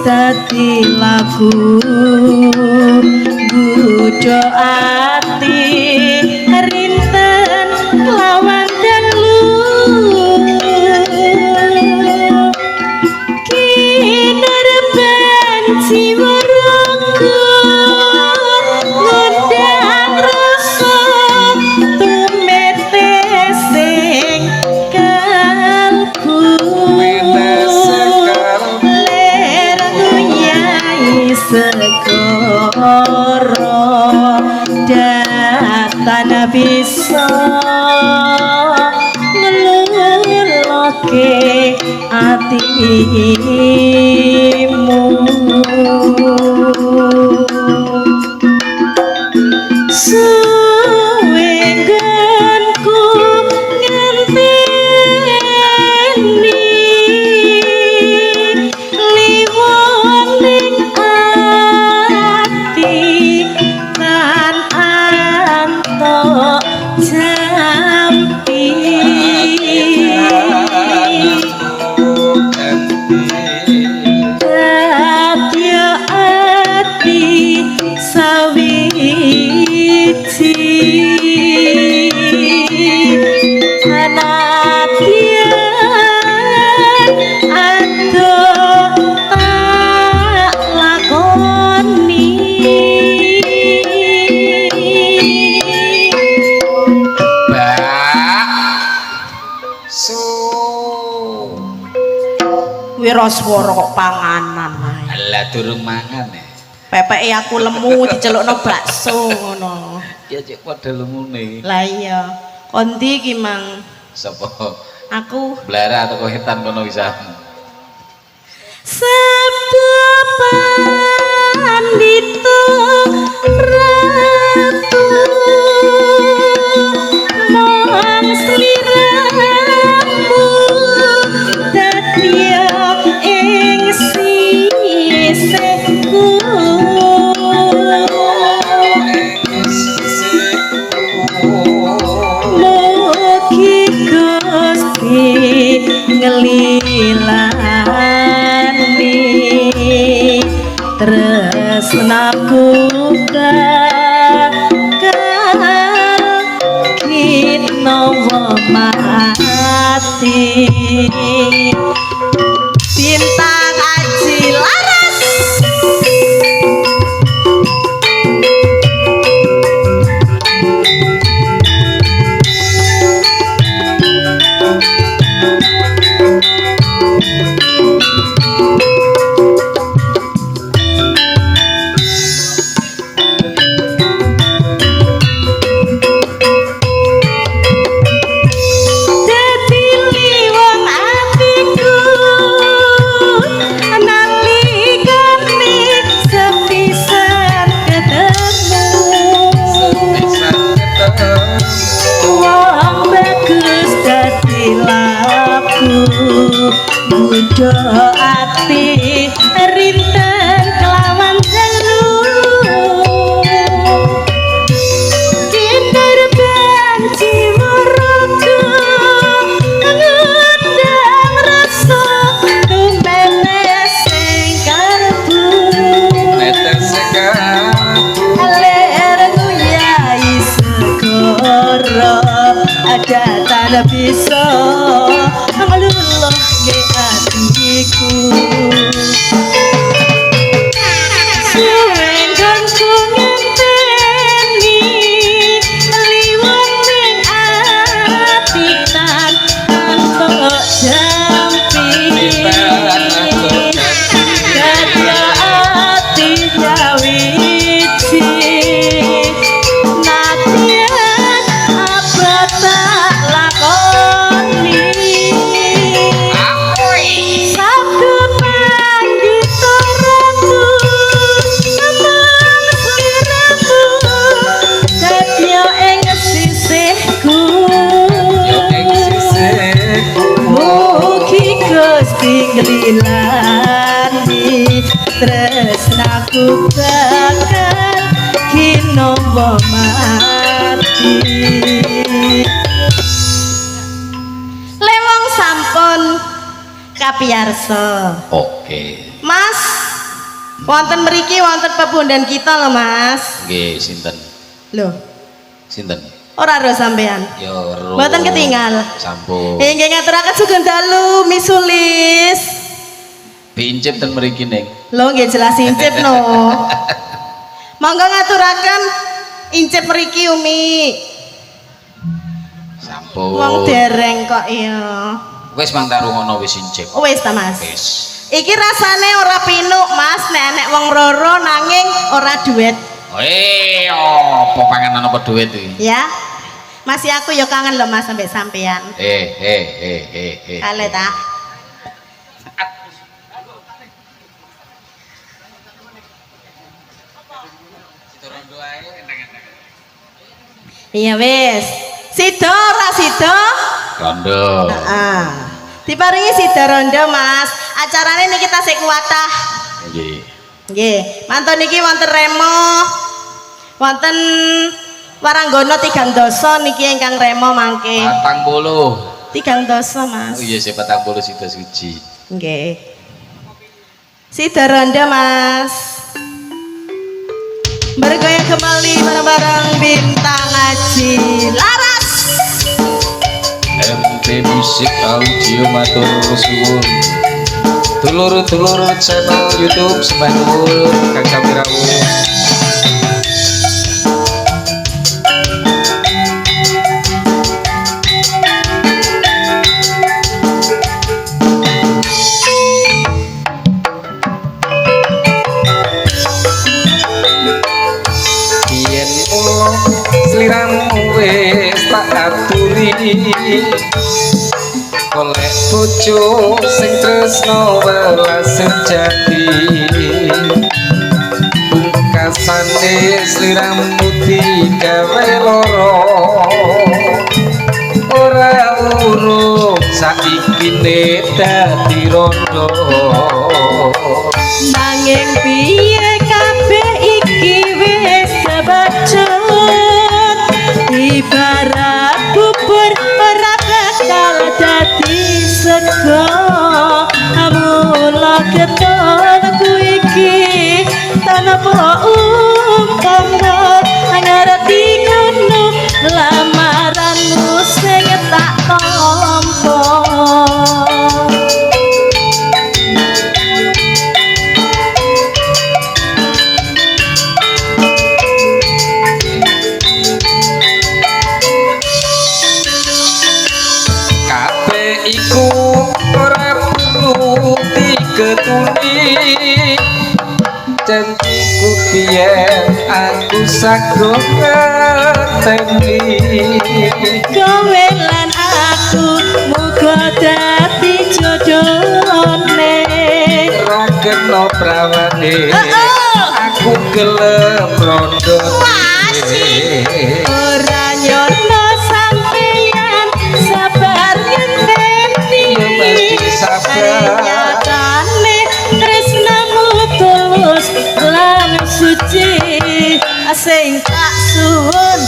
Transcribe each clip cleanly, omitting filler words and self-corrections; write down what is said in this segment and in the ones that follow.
dadi lagu gujo ati rinten lawan dalu kinerban jiwa ronggo ngundang rasa tumete sing kalbu segoro datan bisa ngeluloke atimu suwenganku ngenteni wiraswara kok panganan ae. Lah durung mangan ya. Pepeke aku lemu dicelukno bakso ngono. Ya cek padha lemune. Lah iya. Kondi ki Mang? Sapa? Aku. Blara atau kohetan kono bisa. Sabda pandito ratu mong sliramu dadi ing sisihku mugi Gusti ngelilani tresnaku kinawa mati bintang aji laras bujo ati rinten kelawan jalu kinerban jiwa raga ngundang rasa tumete sing kalbu aler nguyai segoro ada tanda bisa ngeluloh ke hatiku suwenganku ngenteni liwat ning ati tanpa jampi dadi ati nyawiji nate mesti ngelilani tresnaku bakal kinombo mati lewong sampun kapiyarsa. Oke. Mas wonten mriki wonten pepundhen kita lho Mas. Nggih, sinten? Lho, Sinten? ora ro sampean. Ya ro. Mboten ketinggal. Sampun. Nggih ngaturaken sugeng dalu misulis. Pincip ten mriki ning. Lho nggih jelas incip no. Monggo ngaturaken incip mriki Umi. Sampun. Wong dereng kok iya. Wis mang tak rungono wis incip. Wis ta Mas. Wis. Iki rasane ora pinuk Mas, nek wong loro nanging ora duet. Apa panganan apa duit iki? Ya. Masih aku ya kangen lho Mas sampai sampean. Kale ta. Iya wis. Sida ora sida? Rondo. Heeh. Diparingi sida rondo Mas. Acarane niki tasik kuwatah. Nggih. Nggih, mantun niki wonten remo. Wonten Waranggono 3 dosa niki ingkang remo mangke. 40. 3 dosa Mas. Oh iya sih 40 sida suci. Nggih. Sida rondo Mas. Bergoyang kembali bareng-bareng bintang Aji Laras. MP Musik Audio matur suwun. Dulur-dulur channel YouTube sembah nuwun Kang Samirawu. Yen mulo sliramu wis tak aturi golek bojo sing tresno welas sejati pungkasane sliramu digawe loro ora urung saiki ne dadi rondo Nanging piye kabeh iki wis kebacut ibarat bubur ora bakal dadi sego mula ketonku iki tanpa umpama ngerti ngono lamaranmu sing tak tampa. iku ora perlu diketuni janjiku biyen aku sago ngerteni kowe lan aku muga dadi jodohne ora kena prawane aku gelem rondo ora nyono sampeyan sabar ngenteni nyatane tresnamu tulus lan suci asing tak suwun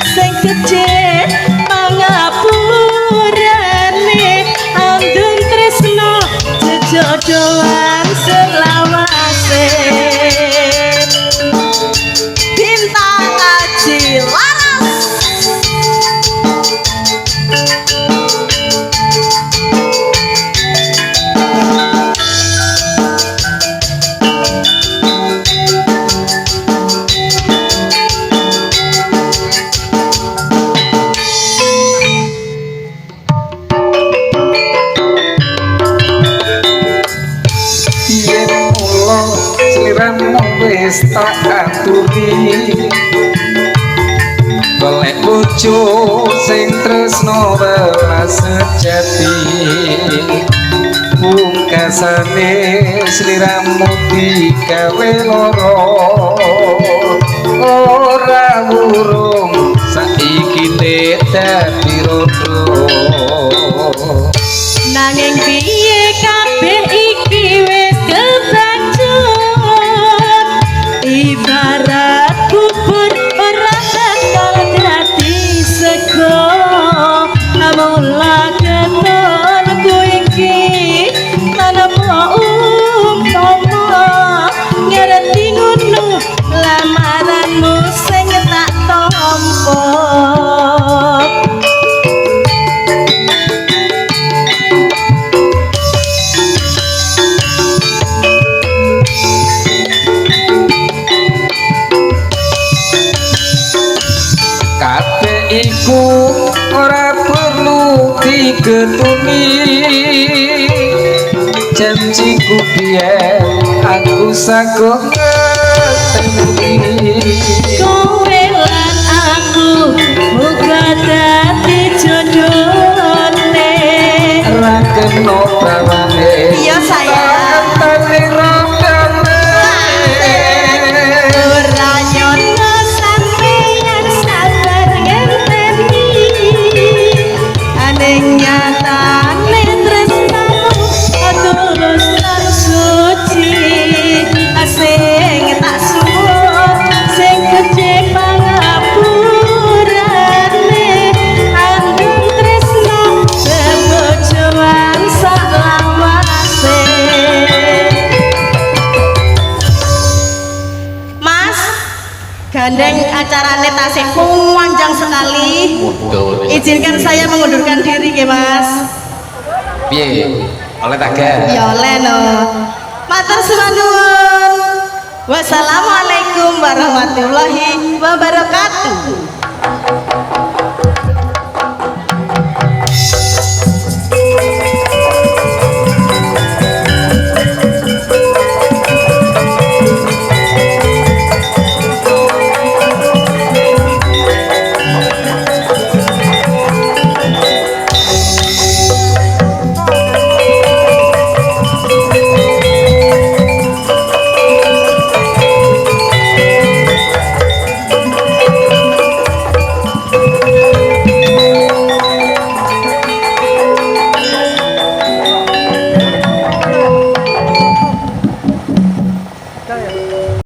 asing kecil pangapurane andung tresno jejodohan selawase bintang Aji Laras. Wis tak aturi golek bojo sing tresno welas sejati pungkasane sliramu digawe loro ora urung saiki ne dadi rodo Nanging piye kan iku ora perlu digetuni janjiku biyen aku saguh ngeteni kowe lan aku muga dadi jodohne ra kena bawane iya sayang tani rokane ora nyono sampeyan sabar ngenteni aning nyatane tresnamu tulus lan suci sing tak suwun sing gedhe pangapurane anggun tresno bebojoan saklawase Mas gandeng acarane tasik panjang sekali izinkan saya mengundurkan diri ya Mas piye oleh tagar ya oleh no matur suwun wassalamualaikum warahmatullahi wabarakatuh